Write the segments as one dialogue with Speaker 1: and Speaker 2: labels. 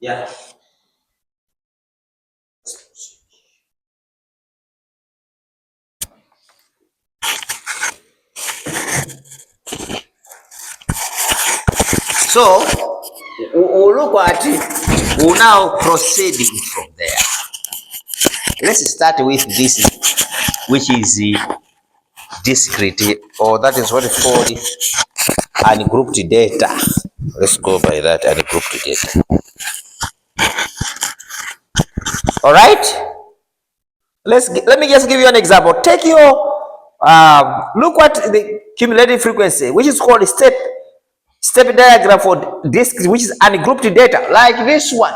Speaker 1: Yeah. So we'll look at, we'll now proceeding from there. Let's start with this, which is discrete, or that is what is called ungrouped data. Let's go by that, ungrouped data. All right. Let me just give you an example. Take your look at the cumulative frequency, which is called step diagram for discrete, which is ungrouped data, like this one.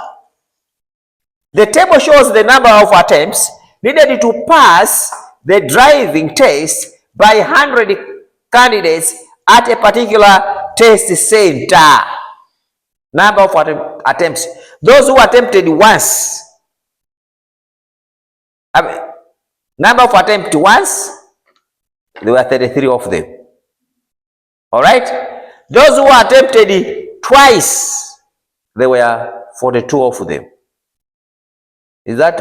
Speaker 1: The table shows the number of attempts needed to pass the driving test by 100 candidates at a particular test center. Number of attempts. Those who attempted once. Number of attempts once, there were 33 of them. All right? Those who attempted twice, there were 42 of them. Is that,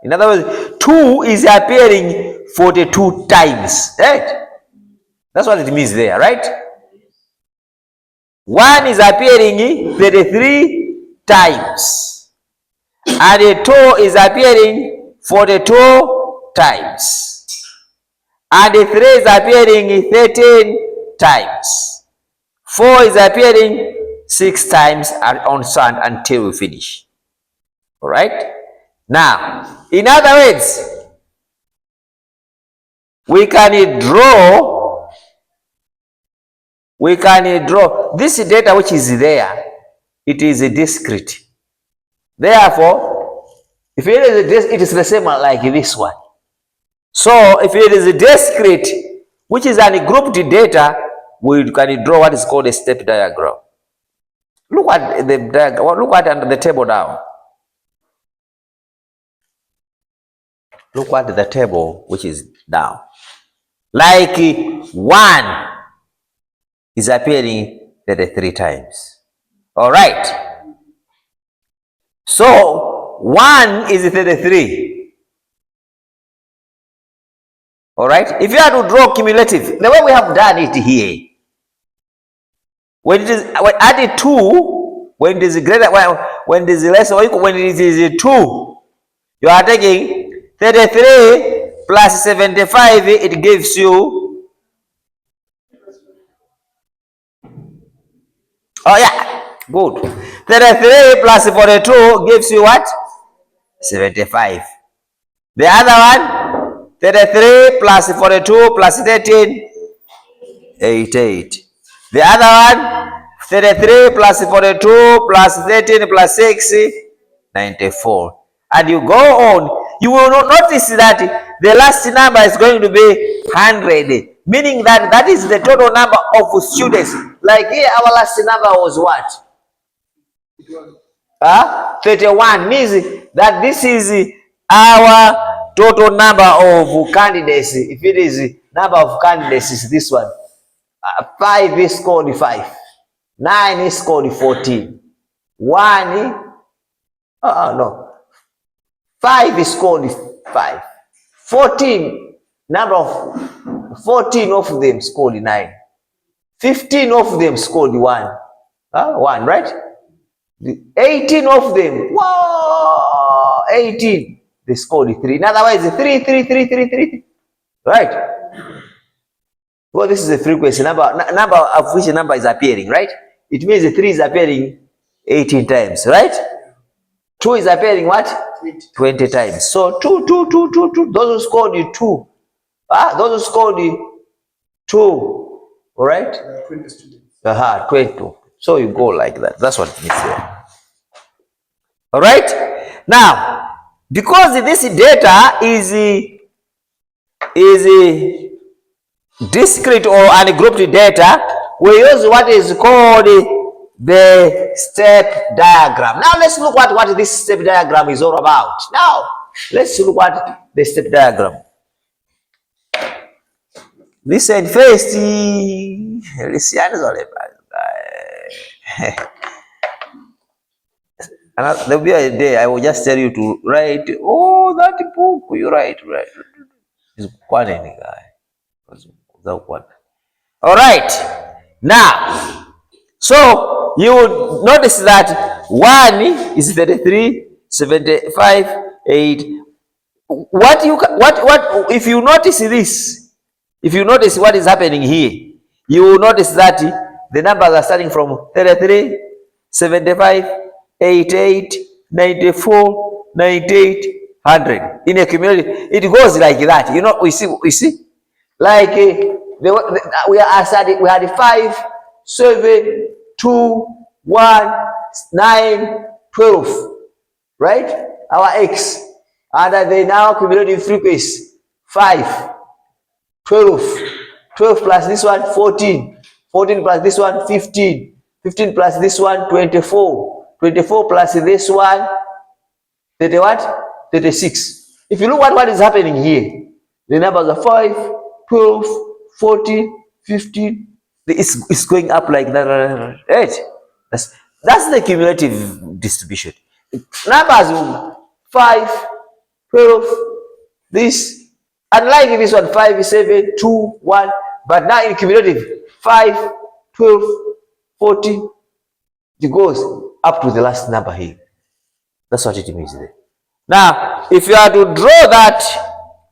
Speaker 1: in other words, 2 is appearing 42 times, right? That's what it means there, right? 1 is appearing 33 times, and a 2 is appearing 42 times, and a 3 is appearing 13 times, 4 is appearing 6 times on sand until we finish. All right? Now, in other words, we can draw this data which is there. It is a discrete. Therefore, if it is it is the same like this one. So if it is a discrete, which is ungrouped data, we can draw what is called a step diagram. Look at the diagram. Look at under the table down. Look at the table which is down. Like 1 is appearing 33 times. All right. So 1 is 33. All right. If you have to draw cumulative, the way we have done it here, when it is added 2, when it is greater, when it is less or equal, when it is 2, you are taking 33 plus 75, it gives you, oh yeah, good. 33 plus 42 gives you what? 75. The other one, 33 plus 42 plus 13, 88. The other one, 33 plus 42 plus 13 plus 6, 94. And you go on, you will notice that the last number is going to be 100, meaning that that is the total number of students. Like here, our last number was what? 31, means that this is our total number of candidates. If it is number of candidates, is this one. 5 is called 5. 9 is called 14. 1, no. 5 is called 5. 14, number of 14 of them is called 9. 15 of them is called 1. 1, right? 18 of them, whoa, 18, they scored 3. In other words, 3. Right? Well, this is the frequency number of which number is appearing, right? It means the 3 is appearing 18 times, right? 2 is appearing what? 20 times. So 2. Those who scored 2. Those who scored 2. All right? 20 students. 20. So you go like that. That's what it means here. All right? Now, because this data is discrete or ungrouped data, we use what is called the step diagram. Now let's look at what this step diagram is all about. Now, let's look at the step diagram. Listen first. And there'll be a day I will just tell you to write. Oh, that book you write. It's quite any guy. All right. Now, so you would notice that 1 is 33, 75, 8. What if you notice this? If you notice what is happening here, you will notice that the numbers are starting from 33, 75, 88, 94, 98, 100. In a community, it goes like that. You know, we see, like we are studying. We had 5, 7, 2, 1, 9, 12, right? Our X. And they now cumulative frequency 5, 12, 12 plus this one 14, 14 plus this one 15, 15 plus this one 24, 24 plus this one 30 what? 36. If you look at what is happening here, the numbers are 5, 12, 14, 15. It's going up like that, right? That's the cumulative distribution. Numbers 5, 12, this, unlike this one, 5, 7, 2, 1, but now in cumulative, 5, 12, 14, it goes up to the last number here. That's what it means there. Now, if you are to draw that,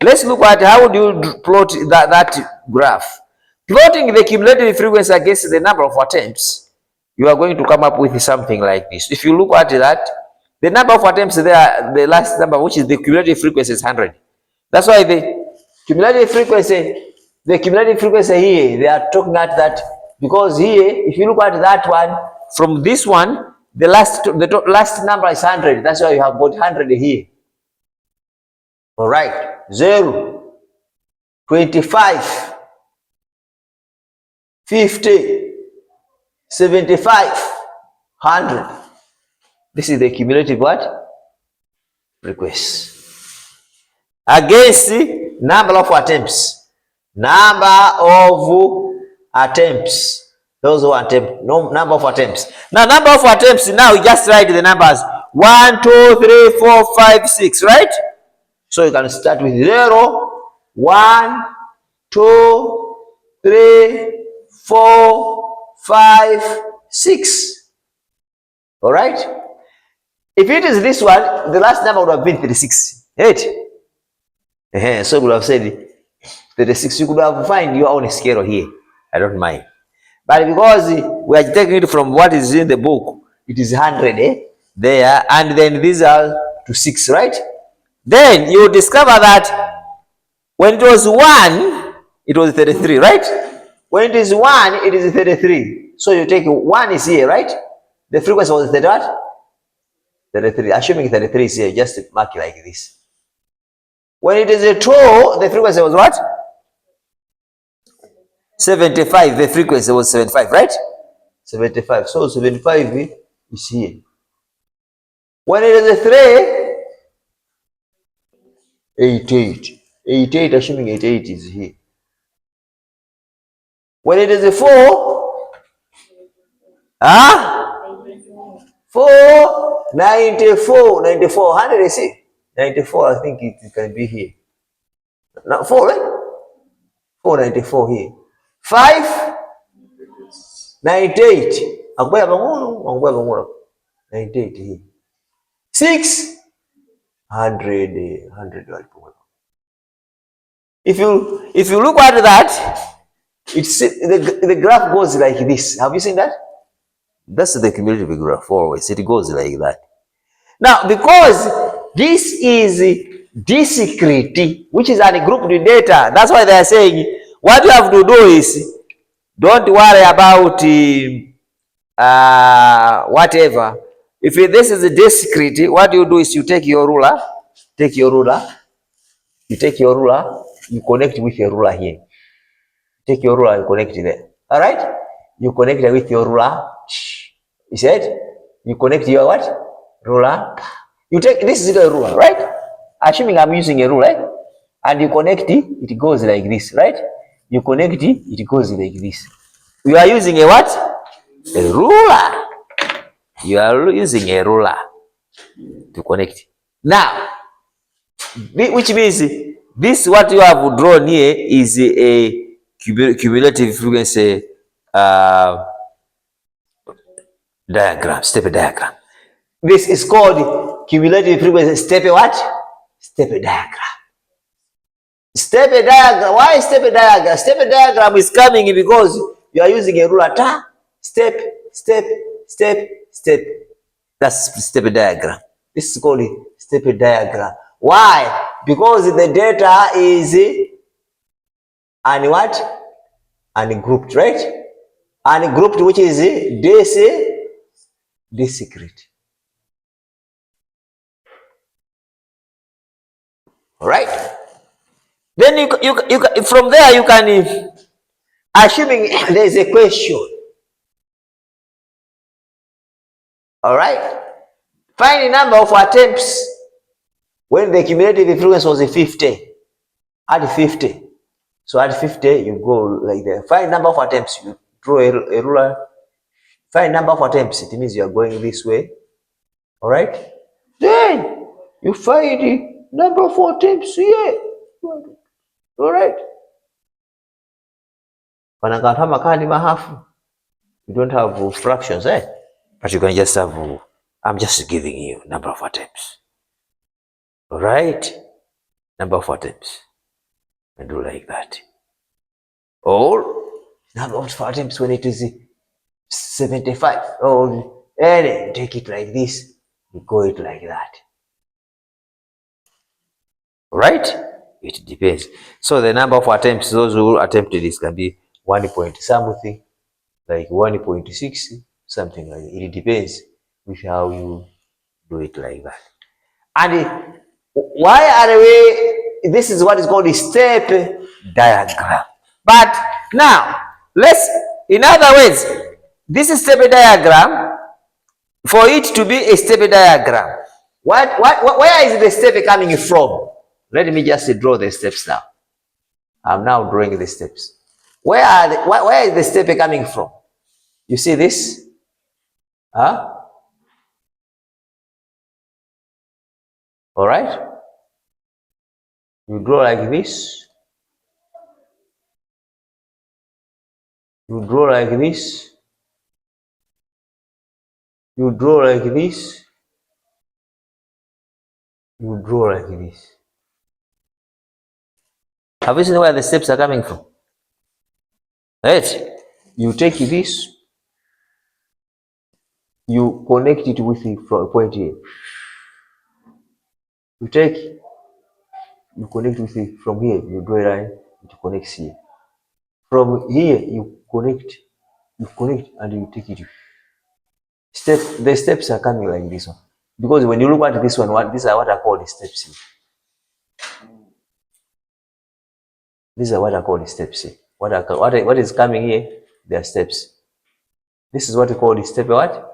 Speaker 1: let's look at how do you plot that graph. Plotting the cumulative frequency against the number of attempts, you are going to come up with something like this. If you look at that, the number of attempts there, the last number, which is the cumulative frequency, is 100. That's why the cumulative frequency here, they are talking at that, because here, if you look at that one, from this one, the last number is 100. That's why you have got 100 here. All right, 0, 25, 50, 75, 100. This is the cumulative what? Frequency. Against the number of attempts. Number of attempts. Those who attempt, no number of attempts. Now, number of attempts, now you just write the numbers 1, 2, 3, 4, 5, 6, right? So you can start with 0, 1, 2, 3, 4, 5, 6. All right? If it is this one, the last number would have been 36. Right? So you would have said 36. You could have find your own scale here. I don't mind. But because we are taking it from what is in the book, it is 100 there, and then these are to 6, right? Then you discover that when it was 1, it was 33, right? When it is 1, it is 33. So you take 1 is here, right? The frequency was 30 what? 33. Assuming 33 is here, just mark it like this. When it is a 2, the frequency was what? 75. The frequency was 75, right? 75. So 75 is here. When it is a 3, 88. 88, assuming 88 is here. When it is a 4, 4, 94, 94, 100 is here. 94, I think it can be here. Not 4, right? 494 here. 5, 98. 98 here. 6, 100. If you look at that, it's the graph goes like this. Have you seen that? That's the cumulative graph always. It goes like that. Now, because this is discrete, which is ungrouped data, that's why they are saying what you have to do is don't worry about whatever. If this is discrete, what you do is you take your ruler, you connect with your ruler here. Take your ruler and connect it there. All right? You connect it with your ruler. You said you connect your what? Ruler. You take this is a ruler, right? Assuming I'm using a ruler, and you connect it, it goes like this, right? You connect it, it goes like this. You are using a what? A ruler. You are using a ruler to connect. Now, which means this what you have drawn here is a cumulative frequency diagram, step diagram. This is called cumulative frequency step what? Step diagram. Step diagram. Why step diagram? Step diagram is coming because you are using a ruler. Step, step, step, step. That's step diagram. This is called step diagram. Why? Because the data is and what? And grouped, right? And grouped, which is discrete. All right. Then you from there you can, assuming there is a question. All right. Find the number of attempts when the cumulative frequency was 50. Add 50. So at 50, you go like that. Find number of attempts. You draw a ruler. Find number of attempts. It means you are going this way. All right. Then you find the number of attempts here. All right. You don't have fractions, eh? But you can just have. I'm just giving you number of attempts. All right. Number of attempts. And do like that. Or number of attempts when it is 75. Or and take it like this. You go it like that. Right? It depends. So the number of attempts, those who attempted this can be 1 point something, like 1.6, something like that. It depends with how you do it like that. And why are we, this is what is called a step diagram. But now, in other words, this is step diagram. For it to be a step diagram, where is the step coming from? Let me just draw the steps now. I'm now drawing the steps. Where is the step coming from? You see this? Huh? All right. You draw like this. You draw like this. You draw like this. You draw like this. Have you seen where the steps are coming from? Right. You take this. You connect it with the point here. You connect with it from here. You draw a line. It connects here. From here, you connect, and you take it. The steps are coming like this one. Because when you look at this one, these are what are called the steps here. These are what are called the steps here. What is coming here? They are steps. This is what we call the step what?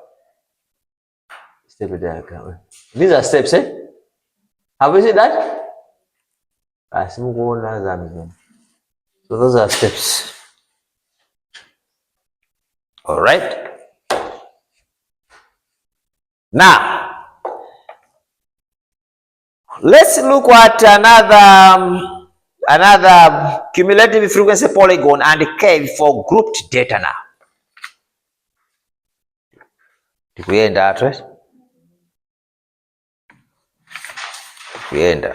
Speaker 1: Step diagram. These are steps, eh? Have you seen that? So those are steps. All right. Now, let's look at another cumulative frequency polygon and curve for grouped data now. We end that, right? We end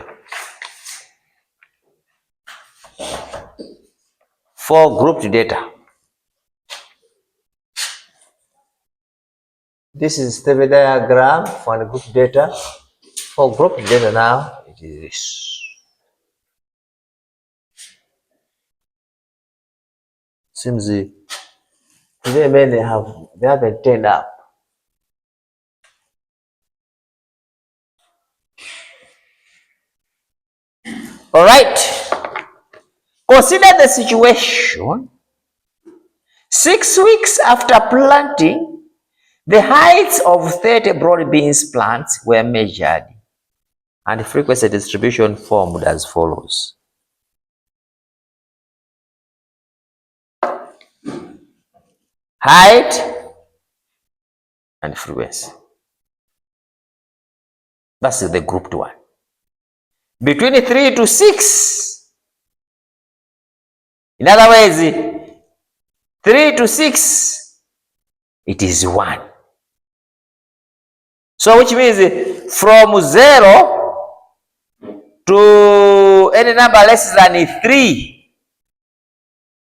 Speaker 1: for grouped data. This is step diagram for the group data. For group data now, it is this. Seems they haven't turned up. All right. Consider the situation. 6 weeks after planting, the heights of 30 broad beans plants were measured and frequency distribution formed as follows. Height and frequency. That's the grouped one. Between 3 to 6. In other words, 3 to 6, it is 1. So which means from 0 to any number less than 3,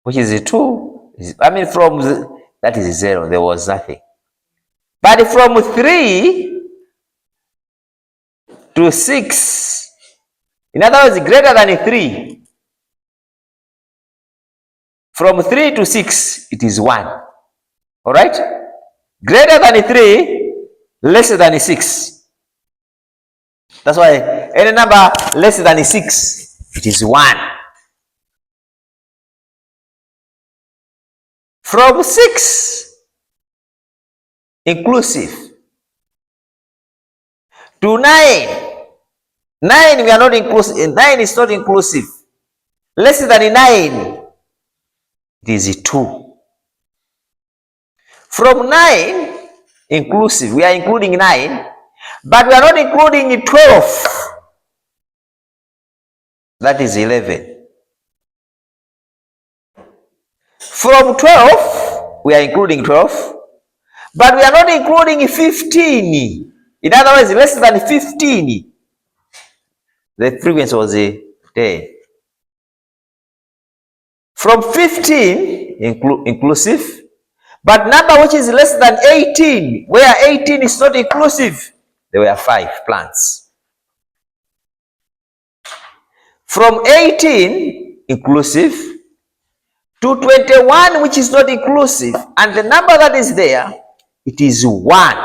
Speaker 1: which is 2. I mean from that is 0, there was nothing. But from 3 to 6, in other words, greater than 3. From 3 to 6, it is 1. All right? Greater than 3, less than 6. That's why any number less than 6, it is 1. From 6, inclusive, to 9. 9, we are not inclusive. 9 is not inclusive. Less than 9, it is 2. From 9, inclusive, we are including 9, but we are not including 12. That is 11. From 12, we are including 12, but we are not including 15. In other words, less than 15. The frequency was 10. From 15, inclusive, but number which is less than 18, where 18 is not inclusive, there were 5 plants. From 18, inclusive, to 21, which is not inclusive, and the number that is there, it is 1.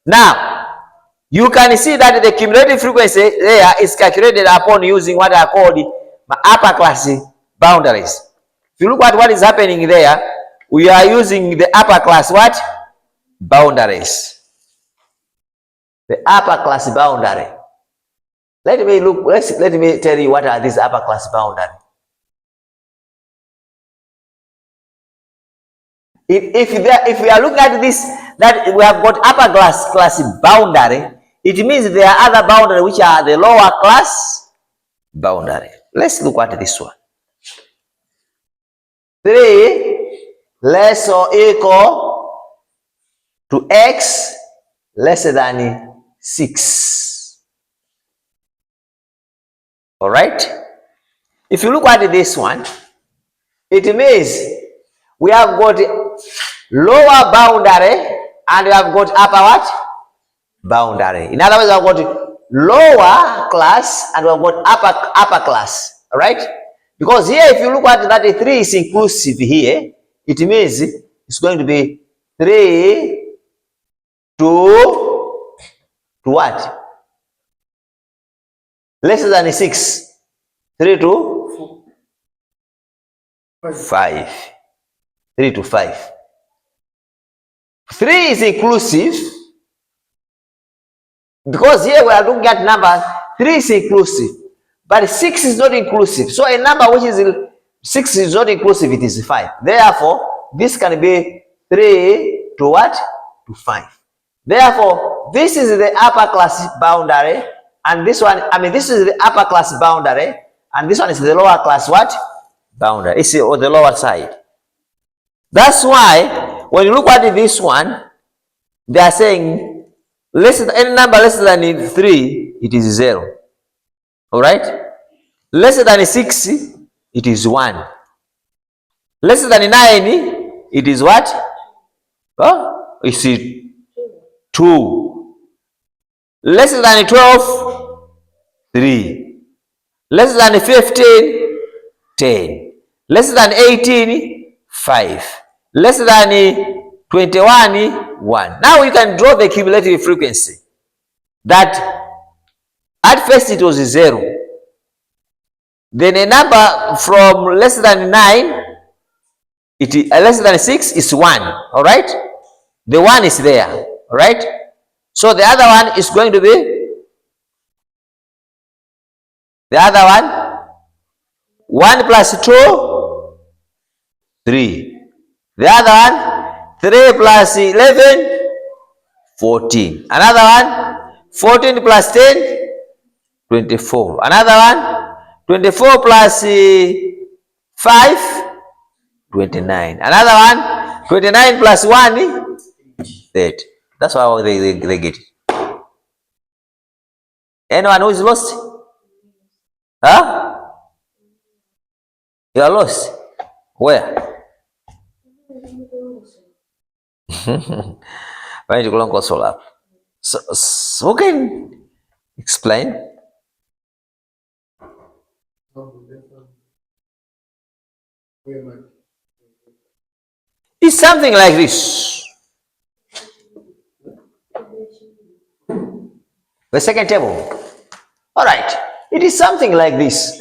Speaker 1: Now, you can see that the cumulative frequency there is calculated upon using what are called upper class boundaries. If you look at what is happening there, we are using the upper class what? Boundaries. The upper class boundary. Let me tell you what are these upper class boundaries. If we are looking at this, that we have got upper class boundary, it means there are other boundaries which are the lower class boundary. Let's look at this one. 3 less or equal to x less than 6. All right? If you look at this one, it means we have got lower boundary and we have got upper what? Boundary. In other words, we have got lower class and we have got upper class. All right? Because here, if you look at that 3 is inclusive here, it means it's going to be 3 to what? Less than 6. 3 to 5. 3 to 5. 3 is inclusive because here we are looking at numbers. 3 is inclusive, but 6 is not inclusive. So a number which is 6 is not inclusive, it is 5. Therefore, this can be 3 to what? To 5. Therefore, this is the upper class boundary, and this one, this is the upper class boundary, and this one is the lower class what? Boundary. It's on the lower side. That's why when you look at this one, they are saying any number less than 3, it is 0. All right? Less than 6, it is 1. Less than 9, it is what? Oh, it's 2. Less than 12, 3. Less than 15, 10. Less than 18, 5. Less than 21, 1. Now you can draw the cumulative frequency. That at first it was 0. Then a number from less than 9, less than 6 is 1. All right? The 1 is there. All right? So the other one is going to be the other one 1 plus 2, 3. The other one 3 plus 11, 14. Another one, 14 plus 10, 24. Another one, 24 plus 5, 29. Another one, 29 plus 1, 30. That's how they get it. Anyone who is lost? Huh? You are lost. Where? Why did you go so up? So who can explain? It's something like this. The second table. All right. It is something like this.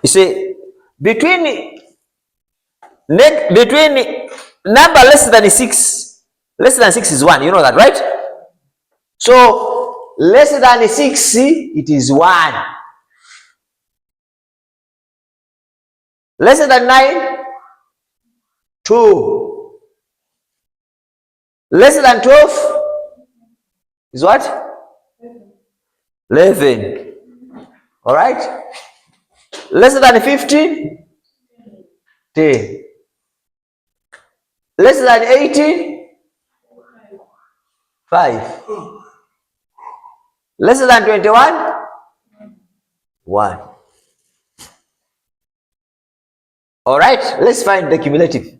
Speaker 1: You see, between number less than 6, less than 6 is 1. You know that, right? So less than 6, it is 1. Less than 9, 2. Less than 12 is what? 11. All right. Less than 15, 10. Less than 18, 5. Less than 21, 1. All right. Let's find the cumulative.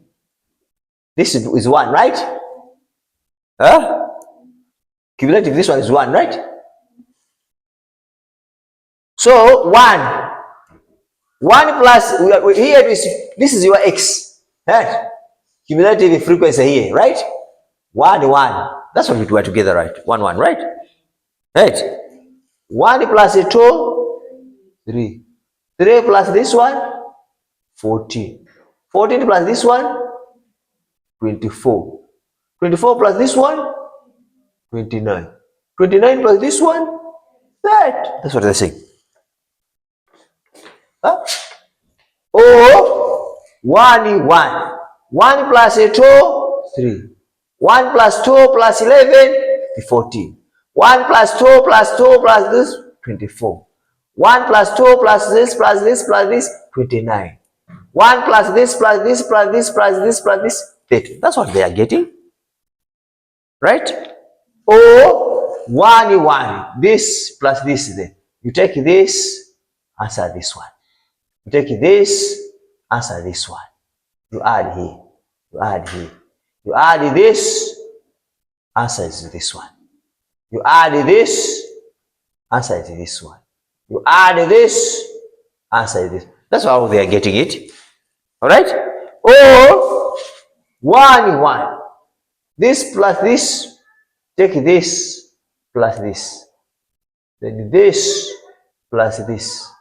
Speaker 1: This is 1, right? Huh? Cumulative, this one is 1, right? So 1 plus, here this is your x, right? Cumulative frequency here, right? 1, 1. That's what we were together, right? 1, 1, right? Right. 1 plus 2, 3. 3 plus this one, 14. 14 plus this one, 24. 24 plus this one, 29. 29 plus this one, that. That's what they're saying. Huh? Or 1, 1. 1 plus 2, 3. 1 plus 2 plus 11, 14. 1 plus 2 plus 2 plus this, 24. 1 plus 2 plus this plus this plus this, 29. 1 plus this plus this plus this plus this plus this, 30. That's what they are getting. Right? Or 1, 1. This plus this there. You take this, answer this one. You take this, answer this one. You add here. You add here. You add this, answer is this one. You add this, answer is this one. You add this, answer is this. That's how they are getting it. All right? Or 1, 1. This plus this, take this plus this. Then this plus this.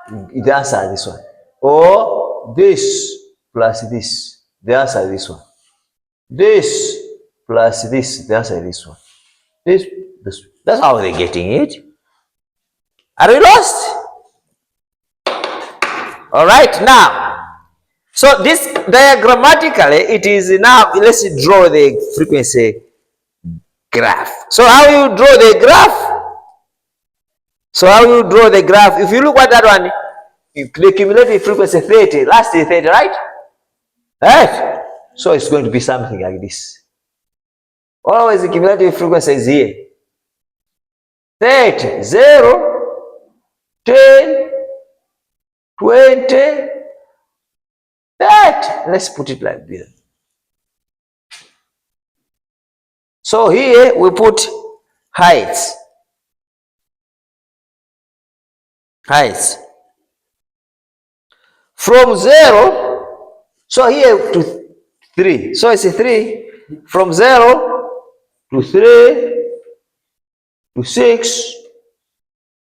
Speaker 1: The answer is this one. Or this plus this. The answer is this one. This plus this. The answer is this one. This. That's how they're getting it. Are we lost? All right, now. So this diagrammatically, it is now, let's draw the frequency graph. So how you draw the graph? If you look at that one, the cumulative frequency 30, last is 30, right? Right? So it's going to be something like this. Always the cumulative frequency is here. 30, 0, 10, 20, 30. Let's put it like this. So here we put heights. Heights. From 0, so here to 3. So it's a 3. From 0 to 3 to 6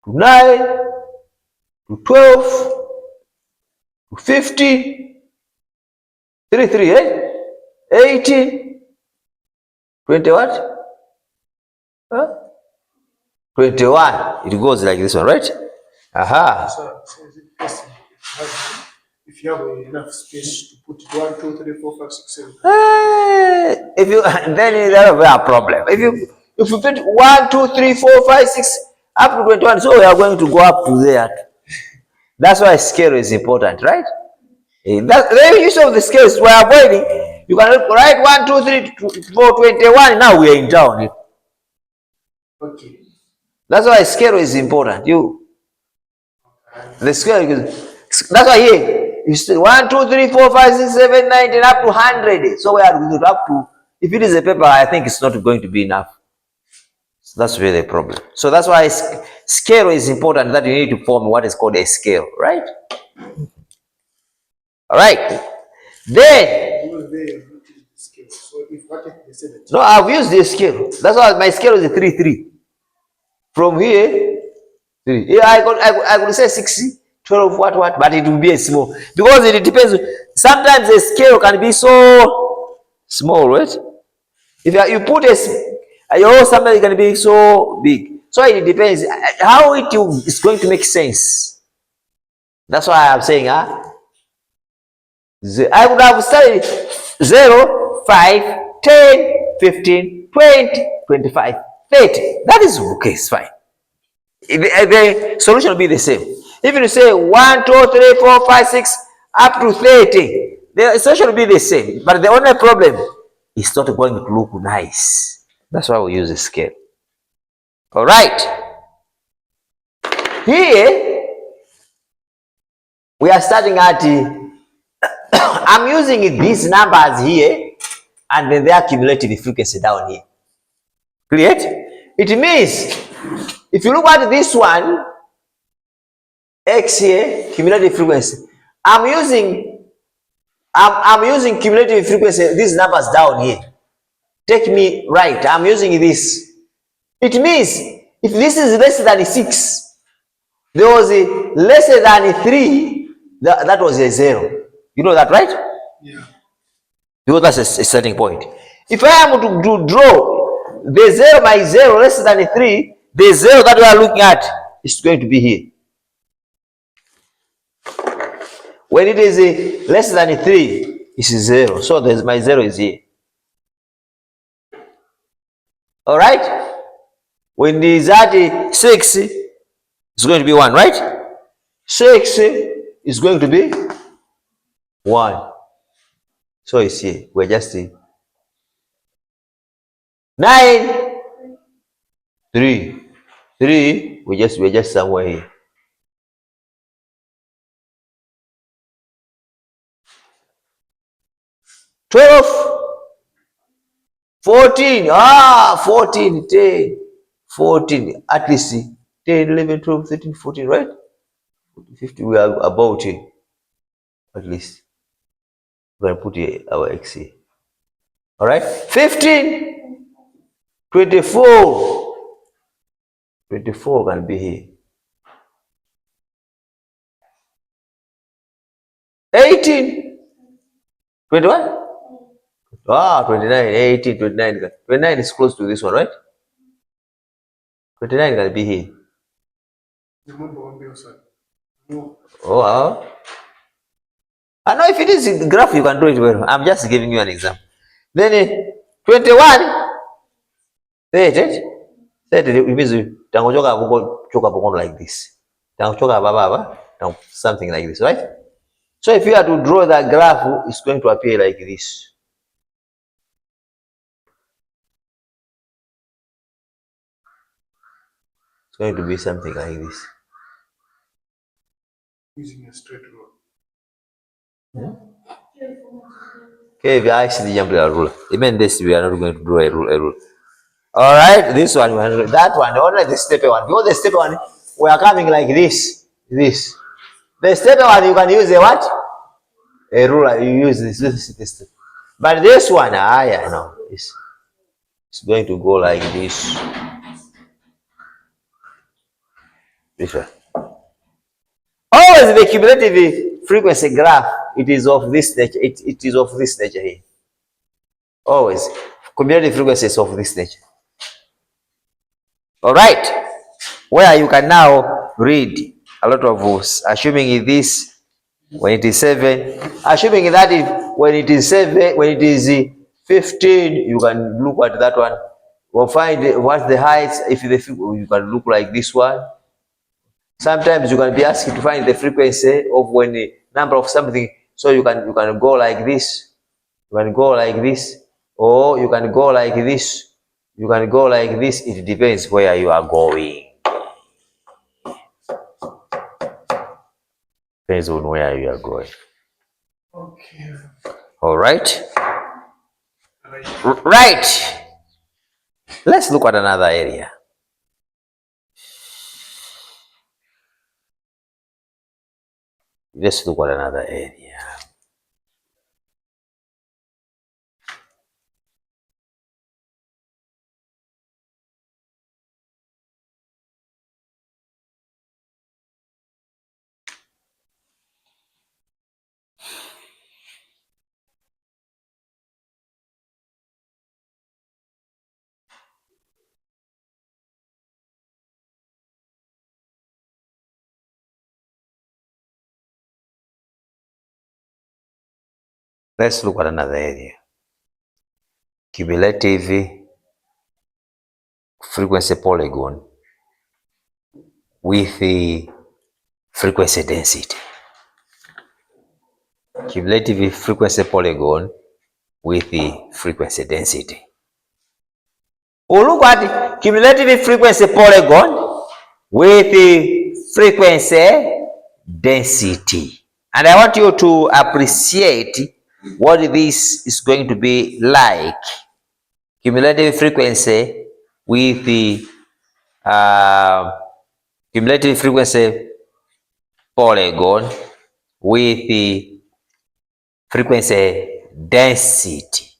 Speaker 1: to 9 to 12 to 15. 3, 3, 18. 20 what? Huh? 21. It goes like this one, right? Aha.
Speaker 2: if you have enough space to put 1, 2, 3, 4, 5, 6, 7.
Speaker 1: If you then that will be a problem. If you put 1, 2, 3, 4, 5, 6 up to 21, so we are going to go up to there. That's why scale is important, right? The use of the scales we are avoiding. You can write 1, 2, 3, 4, 21. Now we are in town.
Speaker 2: Okay.
Speaker 1: That's why scale is important. The scale. That's why here you say 1, 2, 3, 4, 5, 6, 7, 9, 10 up to 100. So we are going up to. If it is a paper, I think it's not going to be enough. So that's really the problem. So that's why scale is important. That you need to form what is called a scale, right? All right. Then. No, I've used this scale. That's why my scale is a 3, 3. From here, 3. Yeah, I could say 60, 12, what, but it will be a small. Because it depends. Sometimes the scale can be so small, right? If you put sometimes it can be so big. So it depends how it is going to make sense. That's why I'm saying, I would have studied 0, 5, 10, 15, 20, 25, 30. That is okay, it's fine. The solution will be the same. If you say 1, 2, 3, 4, 5, 6, up to 30, the solution will be the same. But the only problem is not going to look nice. That's why we use a scale. All right. Here, we are starting at, I'm using these numbers here, and then their cumulative frequency down here. Clear? It means, if you look at this one, X here, cumulative frequency, I'm using cumulative frequency, these numbers down here. Take me right, I'm using this. It means, if this is less than 6, there was a less than 3, that was a 0. You know that, right?
Speaker 2: Yeah.
Speaker 1: Because that's a starting point. If I am to draw the 0 by 0 less than 3, the 0 that we are looking at is going to be here. When it is less than 3, it's 0. So my 0 is here. All right? When it is at 6, it's going to be 1, right? 6 is going to be 1. So it's here. We're just 9, 3. 3, we're just somewhere here. 12, 14, 14, 10, 14, at least 10, 11, 12, 13, 14, right? 50, we are about it. At least. We're going to put here our X here. All right? 15, 24. 24 can be here. 18, 21? 29, 18, 29. 29 is close to this one, right? 29 can be here. Oh, I know if it is in the graph, you can do it well. I'm just giving you an example. Then 21, 30, it means tango like this. Something like this, right? So if you are to draw that graph, it's going to appear like this. It's going to be something like this.
Speaker 2: Using a straight rule.
Speaker 1: Okay, if you actually jump the rule. Even this, we are not going to draw a rule. All right, this one, that one, only the step one. Because the step one, we are coming like this. This. The step one, you can use a what? A ruler. You use this step. But this one, yeah, no, it's going to go like this. This one. Always the cumulative frequency graph, it is of this nature. It is of this nature here. Always. Cumulative frequency is of this nature. All right. Where you can now read a lot of words, assuming this When it is 7, assuming that when it is 7, when it is 15, you can look at that one. We'll find what's the height. If you can look like this one. Sometimes you can be asked to find the frequency of when the number of something. So you can go like this. You can go like this, or you can go like this. You can go like this. It depends where you are going. Depends on where you are going.
Speaker 2: Okay.
Speaker 1: All right. Right. Let's look at another area. Let's look at another area. Let's look at another area. Cumulative frequency polygon with the frequency density. Cumulative frequency polygon with the frequency density. We'll look at cumulative frequency polygon with the frequency density. And I want you to appreciate what this is going to be like. Cumulative frequency with the cumulative frequency polygon with the frequency density.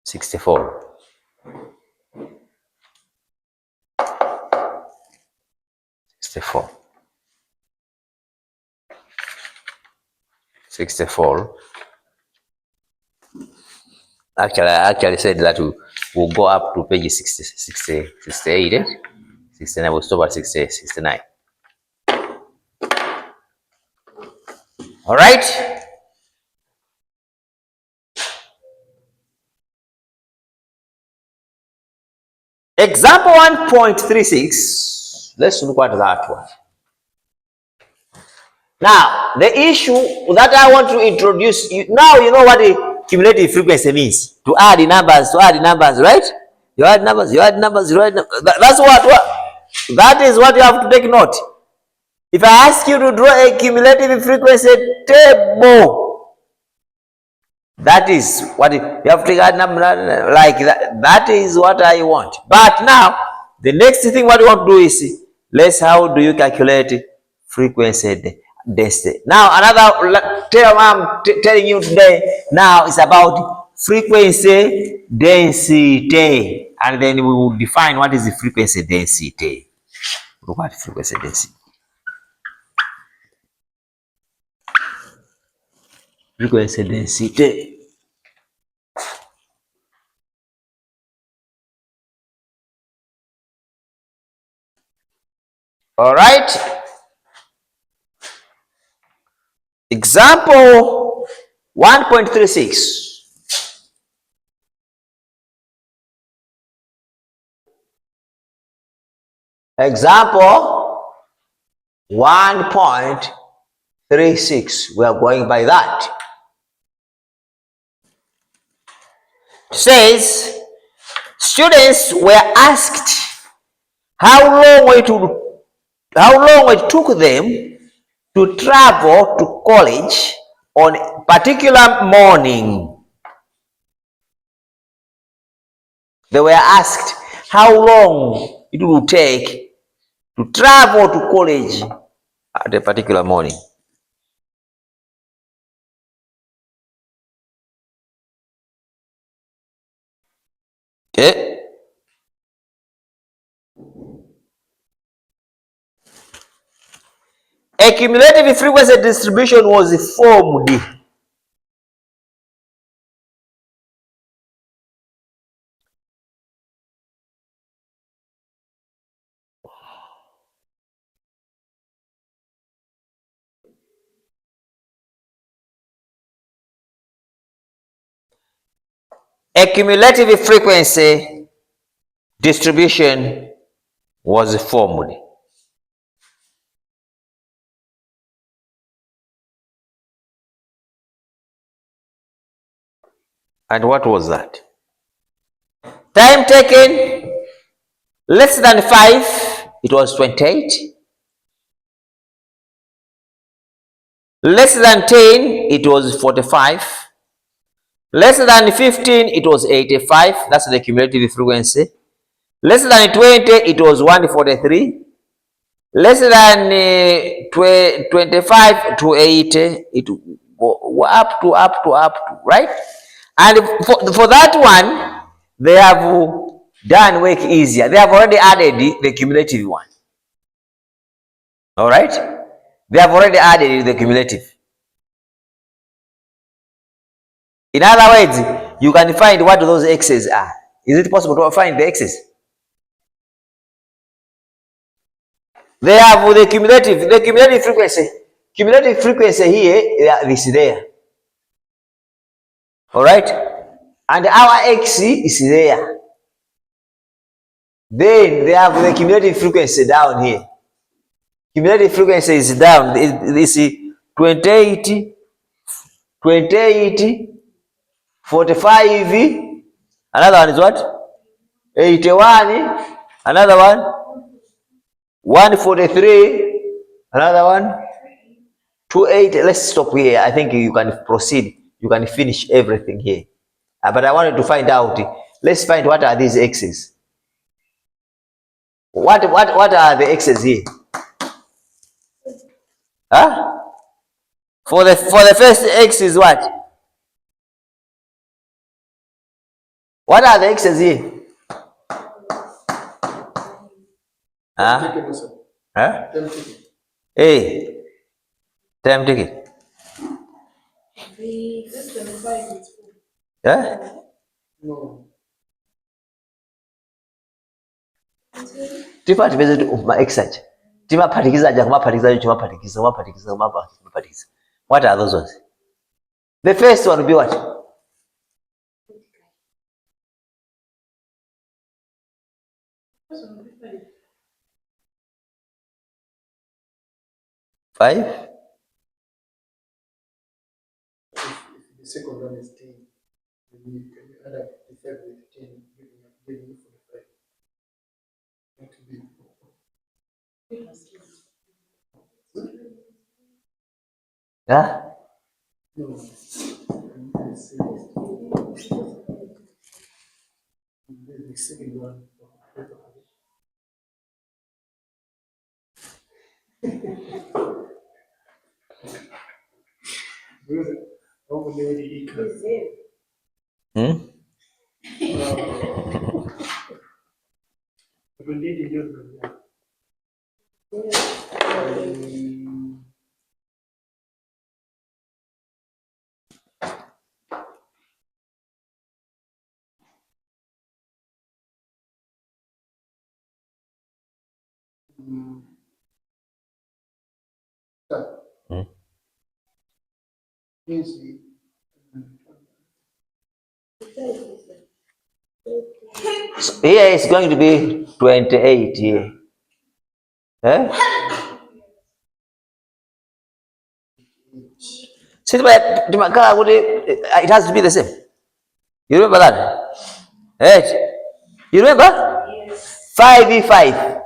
Speaker 1: 64. 64. 64. Actually, I actually said that we'll go up to page 60, 60, 68, 69. We'll stop at 60, 69. All right. Example 1.36. Let's look at that one. Now, the issue that I want to introduce you now, you know what the cumulative frequency means. To add the numbers, right? You add numbers, you add numbers, you add numbers. That's what that is what you have to take note. If I ask you to draw a cumulative frequency table, that is what you have to add number like that. That is what I want. But now, the next thing what you want to do is, how do you calculate frequency density? Now, another term I'm telling you today now is about frequency density. And then we will define what is the frequency density. Look at frequency density. Frequency density. All right. Example 1.36. Example 1.36. We are going by that. It says students were asked how long it took them to travel to college on a particular morning. They were asked how long it would take to travel to college at a particular morning. Okay. A cumulative frequency distribution was formed. a cumulative frequency distribution was formed. And what was that? Time taken less than 5, it was 28. Less than 10, it was 45. Less than 15, it was 85. That's the cumulative frequency. Less than 20, it was 143. Less than 25 to 80, it up to, right? And for that one, they have done work easier. They have already added the cumulative one. All right? They have already added the cumulative. In other words, you can find what those x's are. Is it possible to find the x's? They have the cumulative frequency. Cumulative frequency here, this there. All right? And our x is there. Then they have the cumulative frequency down here. Cumulative frequency is down. This is 28, 45. Another one is what? 81. Another one, 143. Another one, 28. Let's stop here. I think you can proceed. You can finish everything here. But I wanted to find out. Let's find what are these x's. What are the x's here? Huh? For the first x is what? What are the x's here? Huh? Huh? Hey, time ticket. Yeah? No. Tifati visit my exercise. Tima partikiza aja kumapatikiza chuma partikiza. What are those ones? The first one will be what? Five?
Speaker 2: The second one is 10. Can you add up the 5 with 10, giving you 45. That will be.
Speaker 1: Yeah?
Speaker 2: No. The second one.
Speaker 1: So here it's going to be 28 here. Eh? It has to be the same. You remember that? Right? You remember? Yes. 5v5.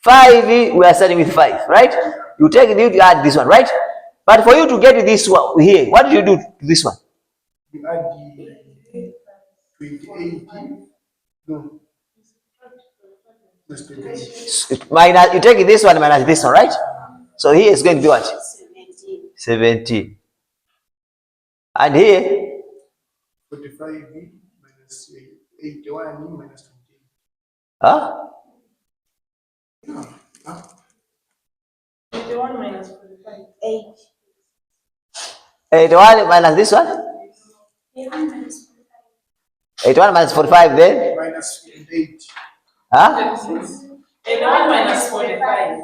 Speaker 1: 5v, we are starting with 5, right? You add this one, right? But for you to get this one here, what do you do to this one?
Speaker 2: You add the 28. No.
Speaker 1: Minus, you take this one minus this one, right? So here is going to be what? 17. And here?
Speaker 2: 45 minus 81 minus 20.
Speaker 1: Huh?
Speaker 2: 81 minus 45. 8.
Speaker 1: 81 minus this one? 81 minus 45 then?
Speaker 2: Minus 8.
Speaker 1: Huh?
Speaker 2: 81 minus 45.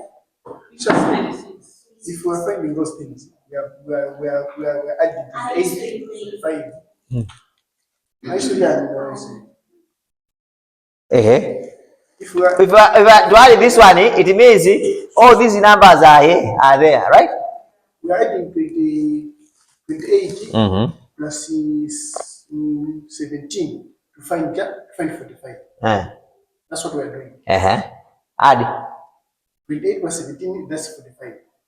Speaker 2: If we are finding those things, we are adding 8 to 5.
Speaker 1: If I do add this one, it means all these numbers are here, are there, right?
Speaker 2: We are adding 28 plus 17 to find 45. That's what we are doing.
Speaker 1: Add
Speaker 2: 28 plus 17, that's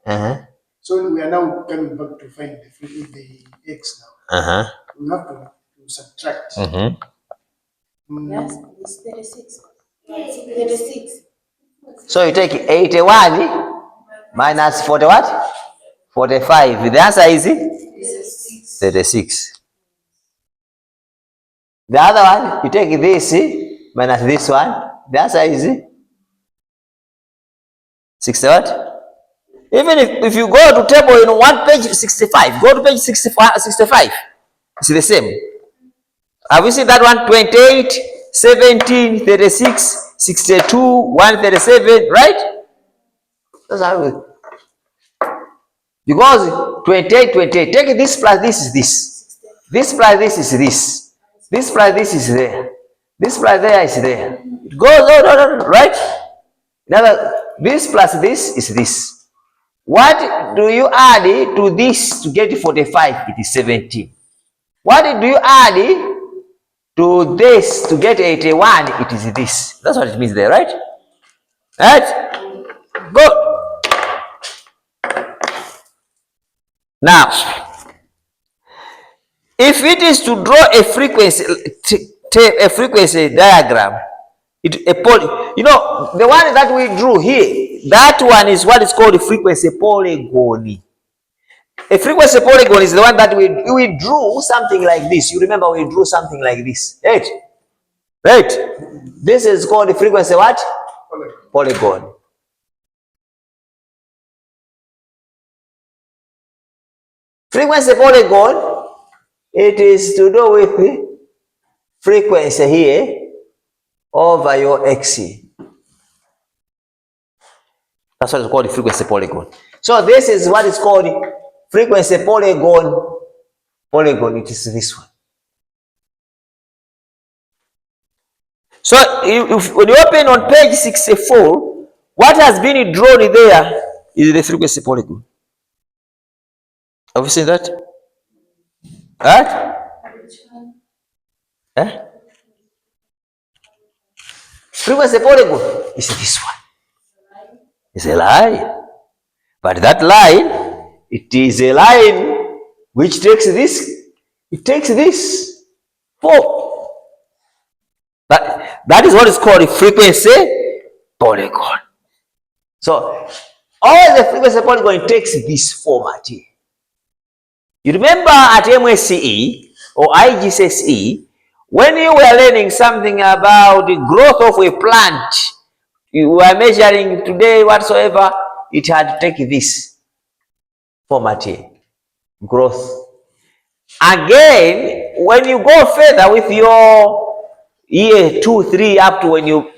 Speaker 2: 45. So we are now coming back to find the x now. We have to subtract.
Speaker 3: Yes, it's 36. 36.
Speaker 1: So you take 81 minus 40 what? 45. The answer is 36. The other one, you take this minus this one. The answer is 60 what? Even if you go to table in one page 65, go to page 65, it's the same. Have you seen that one? 28, 17, 36, 62, 137, right? That's how it. Because 28, 28, take this plus this is this. This plus this is this. This plus this is there. This plus there is there. It goes on, right? Now, this plus this is this. What do you add to this to get 45? It is 17. What do you add to this to get 81? It is this. That's what it means there, right? Right? Go. Now, if it is to draw a frequency diagram, the one that we drew here, that one is what is called a frequency polygon. A frequency polygon is the one that we drew something like this. You remember we drew something like this, right? Right. This is called a frequency what? Polygon. Frequency polygon, it is to do with frequency here over your x. That's what is called frequency polygon. So this is what is called frequency polygon. Polygon, it is this one. So when you open on page 64, what has been drawn there is the frequency polygon. Have you seen that? Right? Frequency polygon is this one. It's a line. But that line, it is a line which takes this. It takes this. 4. That is what is called a frequency polygon. So, all the frequency polygon takes this format here. You remember at MSCE or IGCSE, when you were learning something about the growth of a plant, you were measuring today whatsoever, it had to take this format here, growth. Again, when you go further with your year 2, 3, up to when you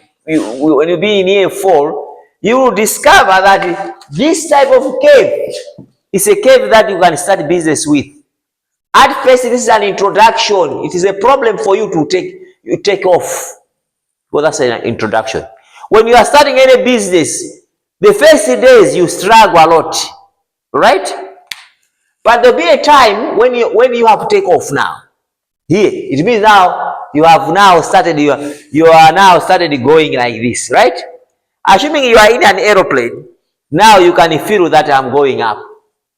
Speaker 1: be in year 4, you will discover that this type of cave is a cave that you can start business with. At first, this is an introduction. It is a problem for you to take off. Well, that's an introduction. When you are starting any business, the first days you struggle a lot, right? But there'll be a time when you have to take off now. Here, it means now you have now started. You are now started going like this, right? Assuming you are in an aeroplane, now you can feel that I'm going up.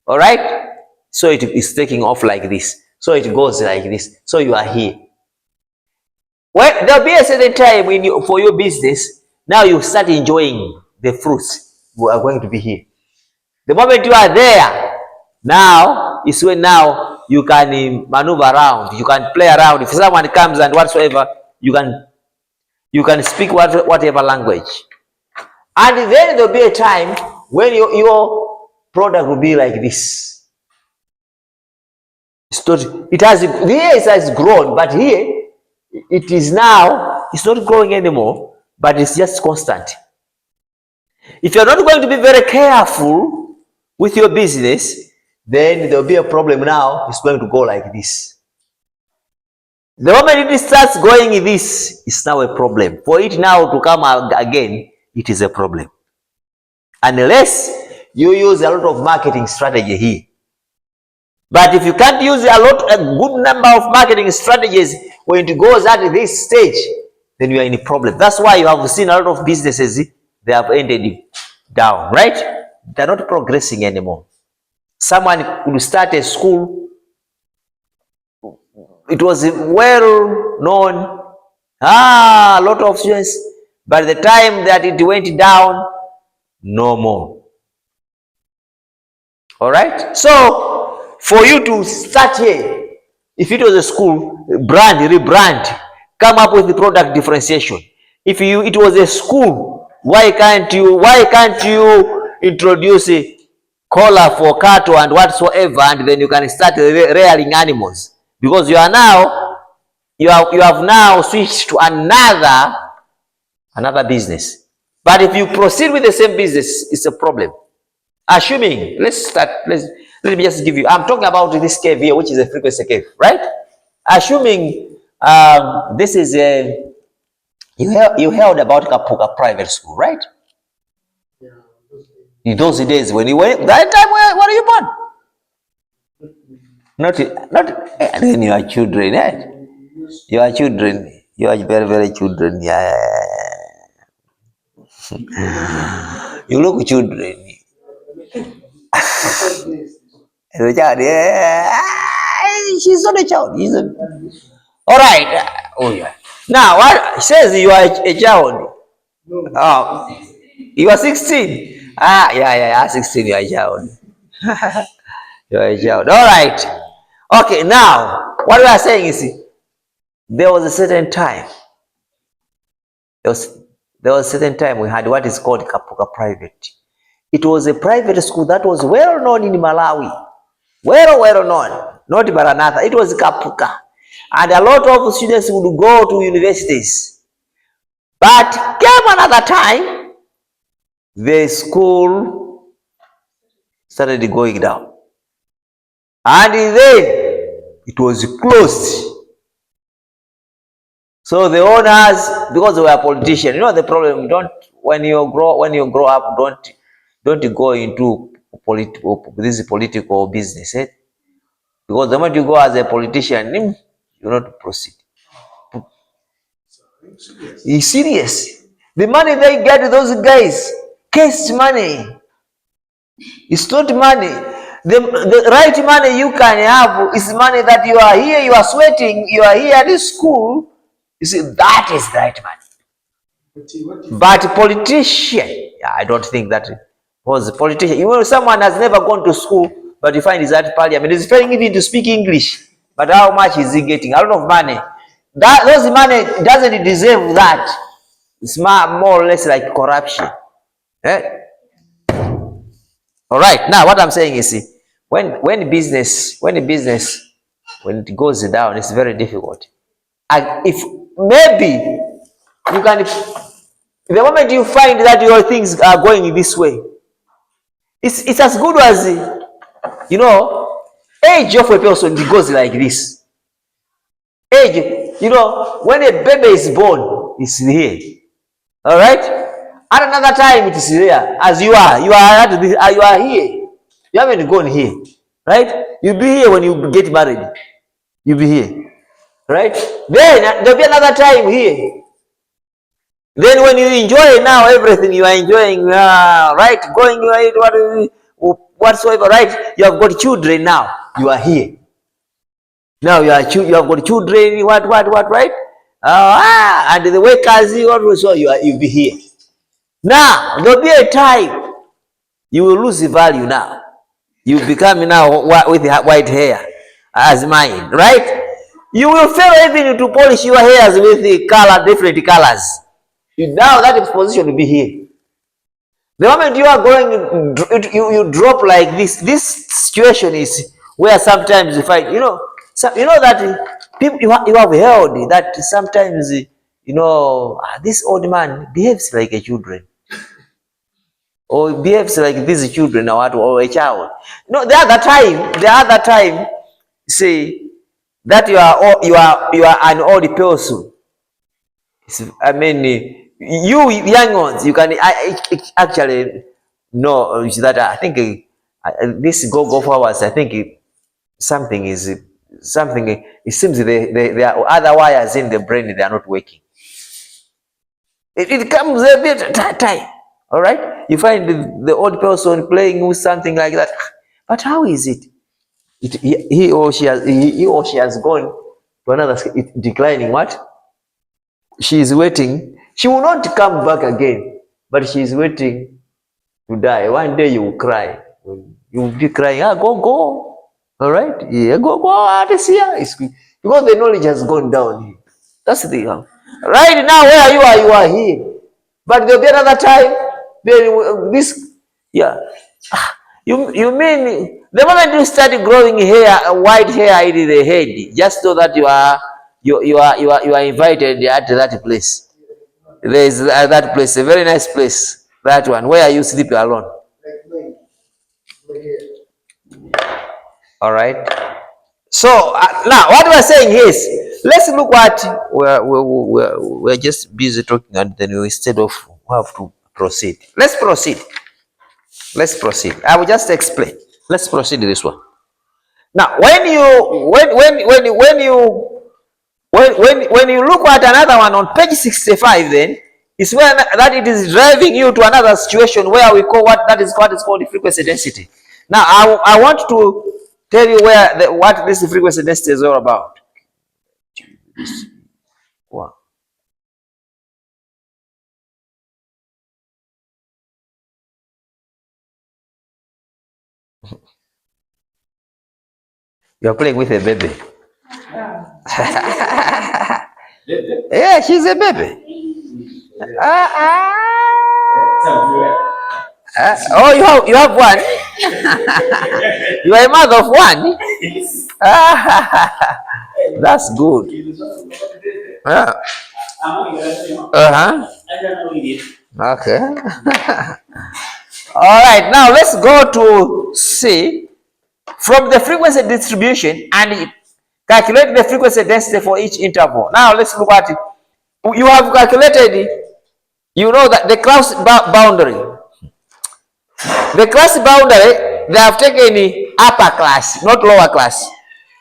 Speaker 1: All right? So it is taking off like this. So it goes like this. So you are here. Well, there'll be a certain time for your business, now you start enjoying the fruits who are going to be here. The moment you are there, now is when now you can maneuver around. You can play around. If someone comes and whatsoever, you can speak whatever language. And then there'll be a time when your product will be like this. It has grown, but here it is now, it's not growing anymore, but it's just constant. If you're not going to be very careful with your business, then there'll be a problem now. It's going to go like this. The moment it starts going this, it's now a problem. For it now to come again, it is a problem. Unless you use a lot of marketing strategy here. But if you can't use a good number of marketing strategies when it goes at this stage, then you are in a problem. That's why you have seen a lot of businesses, they have ended down, right? They're not progressing anymore. Someone could start a school, it was well known, a lot of students, but the time that it went down, no more. All right, so for you to start here, if it was a school, rebrand, come up with the product differentiation. If it was a school, why can't you introduce a collar for cattle and whatsoever, and then you can start rearing animals? Because you have now switched to another business. But if you proceed with the same business, it's a problem. Assuming, let me just give you, I'm talking about this cave here, which is a frequency cave, right? Assuming this is you heard about Kapuka private school, right?
Speaker 2: Yeah.
Speaker 1: In those days when you went, that time when are you born? Not, then you are children, eh? You are children. You are very, very children. Yeah. You look children. The child, yeah. She's not a child. All right. Oh yeah. Now what says you are a child? Oh, you are 16. Yeah. 16. You are a child. You are a child. All right. Okay. Now what we are saying is, there was a certain time. There was a certain time we had what is called Kapuka Private. It was a private school that was well known in Malawi. Well known. Not Maranatha. It was Kapuka. And a lot of students would go to universities. But came another time, the school started going down. And then it was closed. So the owners, because they were politicians, you know the problem, when you grow up, don't go into this political business, eh? Because the moment you go as a politician, you not proceed. It's serious. The money they get, those guys, cash money. It's not money. The right money you can have is money that you are here, you are sweating, you are here at school. You see, that is the right money. But politician, I don't think that was a politician. You know, someone has never gone to school, but you find he's at parliament. He's failing even to speak English. But how much is he getting? A lot of money. Those money doesn't deserve that. It's more or less like corruption. Eh? All right. Now, what I'm saying is, when it goes down, it's very difficult. And if maybe you can, the moment you find that your things are going this way, it's as good as, you know, age of a person goes like this. Age, you know, when a baby is born, it's here. All right. At another time, it is here. As you are here. You haven't gone here, right? You'll be here when you get married. You'll be here, right? Then there'll be another time here. Then when you enjoy now everything you are enjoying, right? Going whatsoever, right? You have got children now. You are here. Now you have got children. What, right? And the workers also you'll be here. Now there'll be a time you will lose the value. Now you become now with white hair as mine, right? You will fail even to polish your hairs with the different colors. Now that exposition will be here. The moment you are going, you drop like this. This situation is where sometimes you find, you know that people you have heard that sometimes, you know, this old man behaves like a children, or behaves like these children or a child. No, the other time, see, that you are an old person. I mean, you young ones, you can actually know that I think this go forwards. I think something is something. It seems there are other wires in the brain, they are not working. It comes a bit time. All right, you find the old person playing with something like that. But how is it? He or she has gone to another declining. What? She is waiting. She will not come back again, but she is waiting to die. One day you will cry. You will be crying. Ah, go. All right, yeah, go. This year is because the knowledge has gone down here. That's the thing. Right now, where you are here. But there'll be another time. This, yeah. You mean the moment you start growing hair, white hair in the head, just so that you are invited at that place. There is that place, a very nice place. That one where you sleep alone. All right. So now what we're saying is, let's look what we're just busy talking, and then instead of we have to proceed. Let's proceed. I will just explain. Let's proceed this one. Now, when you look at another one on page 65, then it's where that it is driving you to another situation where we call what is called frequency density. Now, I want to tell you what this frequency density is all about. Wow. You're playing with a baby. Yeah, she's a baby. Oh, you have one. You are a mother of one. That's good. Okay. All right. Now let's go to C from the frequency distribution and calculate the frequency density for each interval. Now let's look at it. You have calculated. You know that the class boundary. The class boundary, they have taken the upper class, not lower class.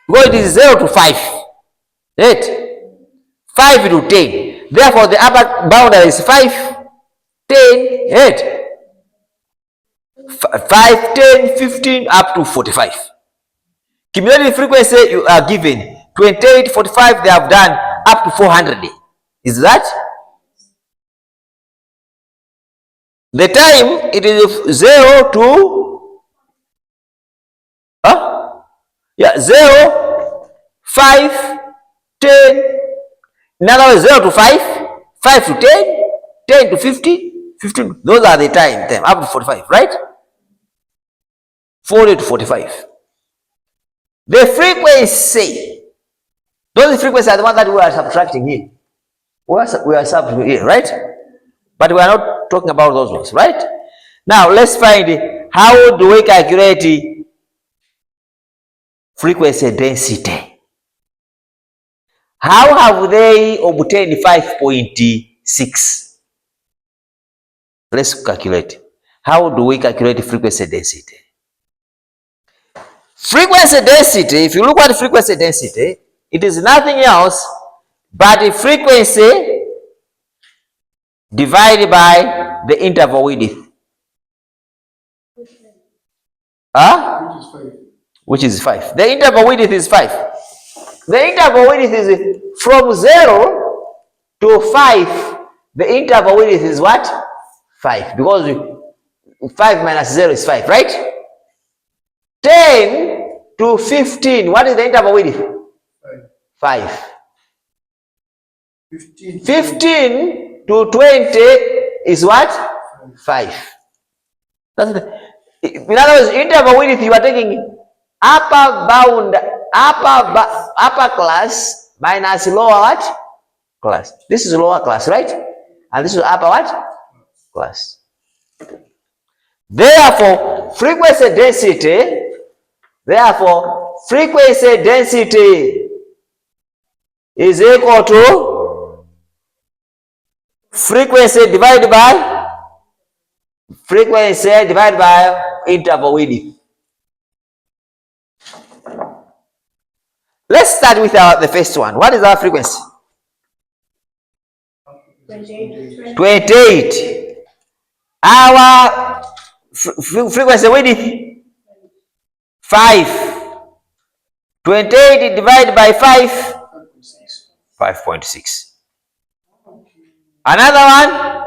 Speaker 1: Because it is 0 to 5. 8. 5 to 10. Therefore, the upper boundary is 5, 10, 8. 5, 10, 15, up to 45. Cumulative frequency you are given 28, 45, they have done up to 400. Is that? The time it is 0 to 0, 5, 10. In other words, 0 to 5, 5 to 10, 10 to 15, 15. Those are the time up to 45, right? 40 to 45. The frequency, those frequencies are the ones that we are subtracting here. We are subtracting here, right? But we are not talking about those ones, right? Now let's find how do we calculate frequency density. How have they obtained 5.6? Let's calculate. How do we calculate frequency density? Frequency density, if you look at frequency density, it is nothing else but the frequency divided by the interval width. Which is 5. The interval width is 5. The interval width is from 0 to 5. The interval width is what? 5. Because 5 minus 0 is 5, right? 10 to 15. What is the interval width? 5. 15 to 20 is what? 5. In other words, interval width, you are taking upper bound, upper class minus lower what? Class. This is lower class, right? And this is upper what? Class. Therefore, frequency density is equal to frequency divided by interval width. Let's start with the first one. What is our frequency? 28. Our frequency width 5. 28 divided by 5, 5.6. Another one,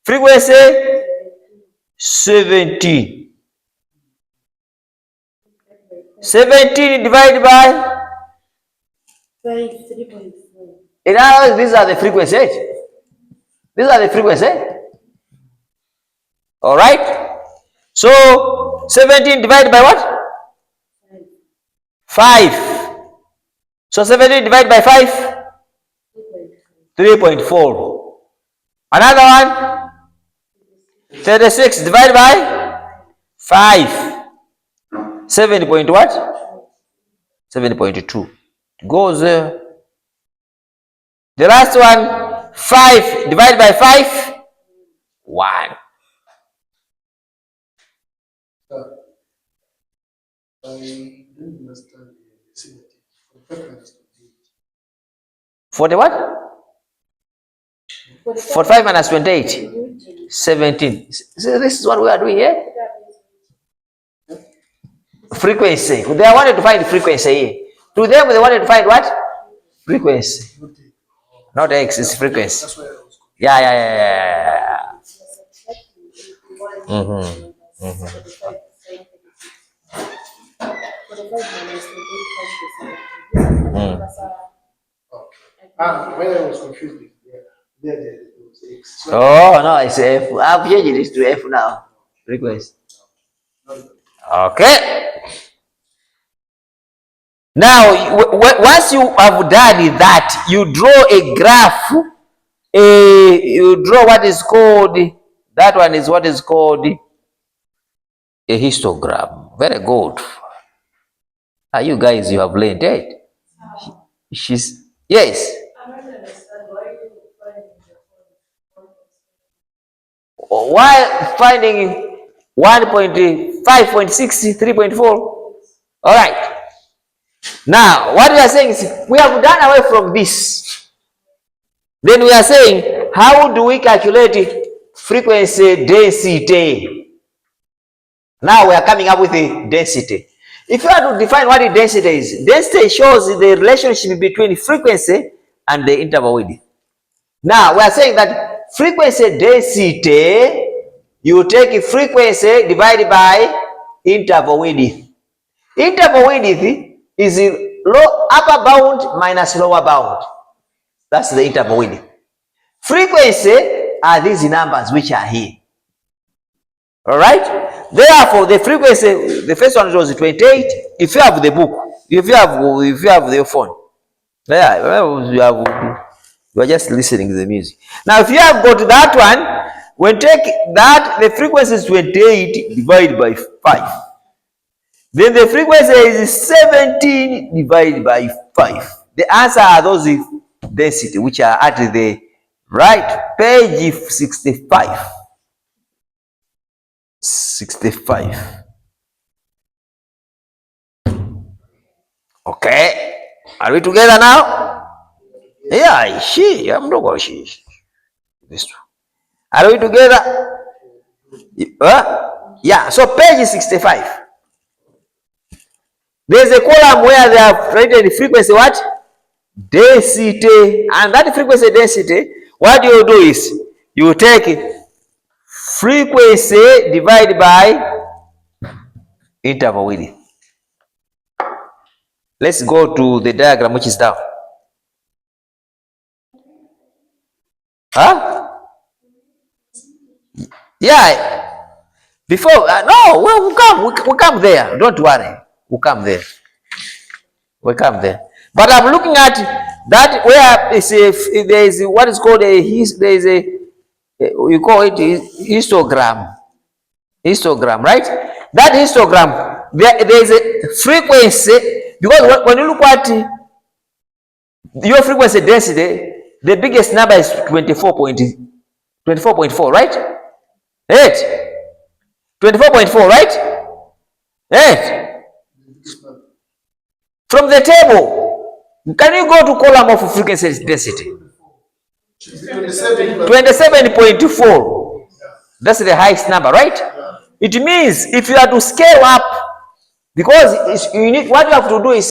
Speaker 1: frequency 17. 17 divided by
Speaker 3: 5, 3.4.
Speaker 1: In other words, these are the frequencies. These are the frequencies. All right. So 17 divided by what? 5. So 17 divided by 5, 3.4. Another one, 36 divided by 5, 7 point what? 7.2. Goes there. The last one, 5 divided by 5, 1.
Speaker 2: I don't understand the vicinity.
Speaker 1: For the what? 45 minus 28, 17. So this is what we are doing here. Frequency. They wanted to find frequency here. To them, they wanted to find what? Frequency. Not X, it's frequency. Yeah.
Speaker 2: When I was confused, there was X.
Speaker 1: Oh, no, it's F. I've changed it to F now. Frequency. Okay. Now, once you have done that, you draw a graph. You draw what is called, that one is what is called a histogram. Very good. You guys, you have learned it. Yes. Why finding 1.5.6, 3.4? All right. Now, what we are saying is we have done away from this. Then we are saying, how do we calculate frequency density? Now we are coming up with a density. If you are to define what a density is, density shows the relationship between frequency and the interval width. Now we are saying that frequency density, you take frequency divided by interval width. Interval width is upper bound minus lower bound. That's the interval width. Frequency are these numbers which are here. All right. Therefore, the frequency, the first one was 28. If you have the book, if you have the phone, you are just listening to the music. Now, if you have got that one, when take that, the frequency is 28 divided by 5. Then the frequency is 17 divided by 5. The answer are those density, which are at the right page 65. 65. Okay. Are we together now? Yeah, I'm not she. This one. Are we together? Yeah, so page 65. There's a column where they have written the frequency what? Density. And that frequency density, what you do is you take frequency divided by interval width. Let's go to the diagram which is down. Yeah. Before, no, we'll come there. Don't worry. We'll come there. But I'm looking at that where there is what is called there is you call it histogram. Histogram, right? That histogram, there is a frequency, because when you look at Your frequency density, the biggest number is 24.4, right? 8. 24.4, right? 8. From the table, can you go to column of frequency density? 27.4. That's the highest number, right? It means if you are to scale up, because you need, what you have to do is